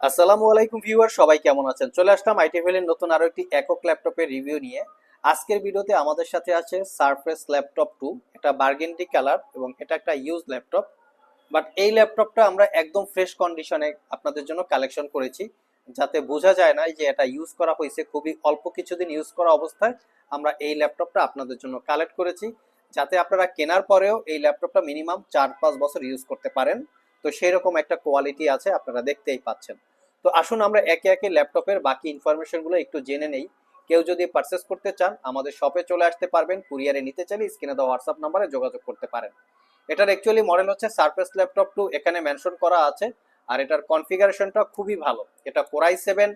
আসসালামু আলাইকুম ভিউয়ার, সবাই কেমন আছেন? চলে আসলাম আইটিভেল এর নতুন আরো একটি একক ল্যাপটপের রিভিউ নিয়ে। আজকের ভিডিওতে আমাদের সাথে আছে সারফেস ল্যাপটপ 2। এটা বার্গেন্ডি কালার এবং এটা একটা ইউজ ল্যাপটপ। বাট এই ল্যাপটপটা আমরা একদম ফ্রেশ কন্ডিশনে আপনাদের জন্য কালেকশন করেছি, যাতে বোঝা যায় না যে এটা ইউজ করা হয়েছে। খুবই অল্প কিছুদিন ইউজ করা অবস্থায় আমরা এই ল্যাপটপটা আপনাদের জন্য কালেক্ট করেছি, যাতে আপনারা কেনার পরেও এই ল্যাপটপটা মিনিমাম 4-5 বছর ইউজ করতে পারেন। তো সেই রকম একটা কোয়ালিটি আছে, আপনারা দেখতেই পাচ্ছেন। তো আসুন আমরা একে একে ল্যাপটপের বাকি ইনফরমেশনগুলো একটু জেনে নেই। কেউ যদি পারচেস করতে চান আমাদের শপে চলে আসতে পারবেন, কুরিয়ারে নিতে চাইলে স্ক্রিনে দেওয়া হোয়াটসঅ্যাপ নাম্বারে যোগাযোগ করতে পারেন। এটার অ্যাকচুয়ালি মডেল হচ্ছে সারফেস ল্যাপটপ 2, এখানে মেনশন করা আছে। আর এটার কনফিগারেশনটা খুবই ভালো। এটা Core i7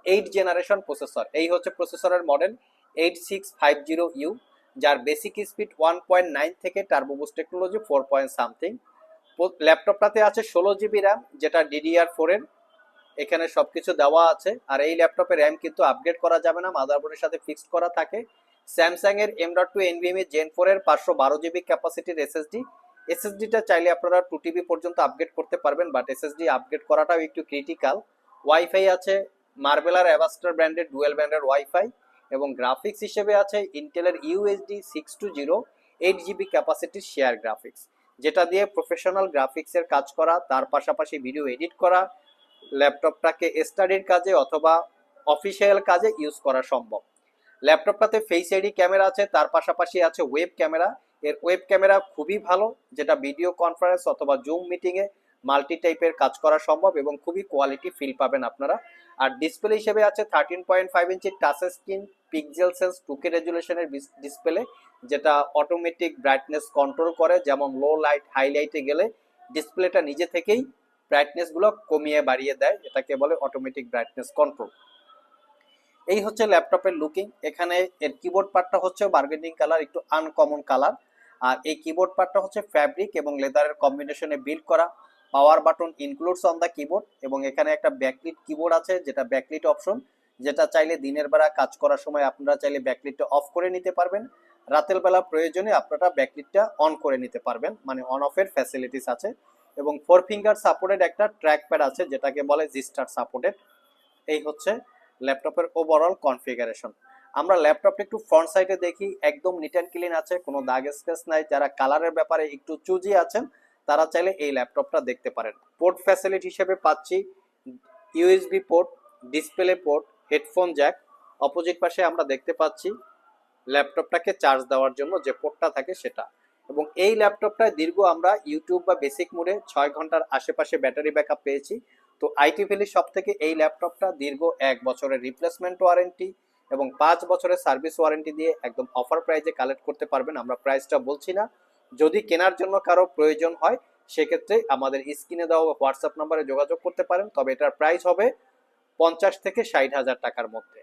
8 জেনারেশন প্রসেসর। এই হচ্ছে প্রসেসরের মডেল 8650U, যার বেসিক স্পিড 1.9 থেকে turbo boost technology 4 point something. ল্যাপটপটাতে আছে 16 জিবি র্যাম, যেটা DDR4 এর। এখানে সবকিছু দেওয়া আছে। আর এই ল্যাপটপের র্যাম কিন্তু আপগ্রেড করা যাবে না, মাদারবোর্ডের সাথে ফিক্সড করা থাকে। স্যামসাং এর M.2 NVMe Gen 4 এর 512 জিবি ক্যাপাসিটির এসএসডি। এসএসডিটা চাইলে আপনারা 2 TB পর্যন্ত আপগ্রেড করতে পারবেন, বাট এসএসডি আপগ্রেড করাটাও একটু ক্রিটিক্যাল। ওয়াইফাই আছে মার্বেলার অ্যাভাস্টার ব্র্যান্ডের ডুয়েল ব্যান্ডের ওয়াইফাই, এবং গ্রাফিক্স হিসেবে আছে ইন্টেলের UHD 620 8 GB ক্যাপাসিটির শেয়ার গ্রাফিক্স, যেটা দিয়ে প্রফেশনাল গ্রাফিক্সের কাজ করা, তার পাশাপাশি ভিডিও এডিট করা, ল্যাপটপটাকে স্টাডির কাজে অথবা অফিসিয়াল কাজে ইউজ করা সম্ভব। ল্যাপটপটাতে ফেস আইডি ক্যামেরা আছে, তার পাশাপাশি আছে ওয়েব ক্যামেরা। এর ওয়েব ক্যামেরা খুবই ভালো, যেটা ভিডিও কনফারেন্স অথবা জুম মিটিংয়ে মাল্টি টাইপের কাজ করা সম্ভব এবং খুবই কোয়ালিটি ফিল পাবেন আপনারা। আর ডিসপ্লে হিসেবে আছে 13.5 inch touch screen pixel sense 2K রেজুলেশনের ডিসপ্লে, যেটা অটোমেটিক ব্রাইটনেস কন্ট্রোল করে। যেমন লো লাইট হাই লাইটে গেলে ডিসপ্লেটা নিজে থেকেই ব্রাইটনেস গুলো কমিয়ে বাড়িয়ে দেয়, এটাকে বলে অটোমেটিক ব্রাইটনেস কন্ট্রোল। এই হচ্ছে ল্যাপটপের লুকিং। এখানে এর কিবোর্ড পার্টটা হচ্ছে বার্গেন্ডিং কালার, একটু আনকমন কালার। আর এই কিবোর্ড পার্টটা হচ্ছে ফ্যাব্রিক এবং লেদারের কম্বিনেশনে বিল্ড করা। Power button includes on the keyboard, এবং এখানে একটা ব্যাকলিট কিবোর্ড আছে, যেটা ব্যাকলিট অপশন, যেটা চাইলে দিনের বেলা কাজ করার সময় আপনারা চাইলে ব্যাকলিটটা অফ করে নিতে পারবেন। রাতের বেলা প্রয়োজনে আপনারা ব্যাকলিটটা অন করে নিতে পারবেন, মানে অন অফের ফ্যাসিলিটিস আছে। এবং 4 ফিঙ্গার সাপোর্টেড একটা ট্র্যাক প্যাড আছে, যেটাকে বলে জিস্টার সাপোর্টেড। এই হচ্ছে ল্যাপটপের ওভারঅল কনফিগারেশন। আমরা ল্যাপটপটা একটু ফ্রন্ট সাইডে দেখি, একদম নিট অ্যান্ড ক্লিন আছে, কোনো দাগ স্ক্র্যাচ নাই। যারা কালারের ব্যাপারে একটু চুজি আছেন তারা চাইলে এই ল্যাপটপটা দেখতে পারেন। পোর্ট ফ্যাসিলিটি হিসেবে পাচ্ছি USB port, display port, headphone Jack. Opposite পাশে আমরা দেখতে পাচ্ছি ল্যাপটপটাকে চার্জ দেওয়ার জন্য যে পোর্টটা থাকে সেটা। এবং এই ল্যাপটপটায় দীর্ঘ আমরা ইউটিউব বা বেসিক মোডে 6 ঘন্টার আশেপাশে ব্যাটারি ব্যাকআপ পেয়েছি। তো আইটি ভ্যালি সব থেকে এই ল্যাপটপটা দীর্ঘ 1 বছরের রিপ্লেসমেন্ট ওয়ারেন্টি এবং 5 বছরের সার্ভিস ওয়ারেন্টি দিয়ে একদম অফার প্রাইজে কালেক্ট করতে পারবেন। আমরা প্রাইসটা বলছি না, যদি কেনার জন্য কারো প্রয়োজন হয় সেক্ষেত্রে আমাদের স্ক্রিনে দেওয়া হোয়াটসঅ্যাপ নাম্বারে যোগাযোগ করতে পারেন। তবে এটার প্রাইস হবে 50 থেকে 60 হাজার টাকার মধ্যে।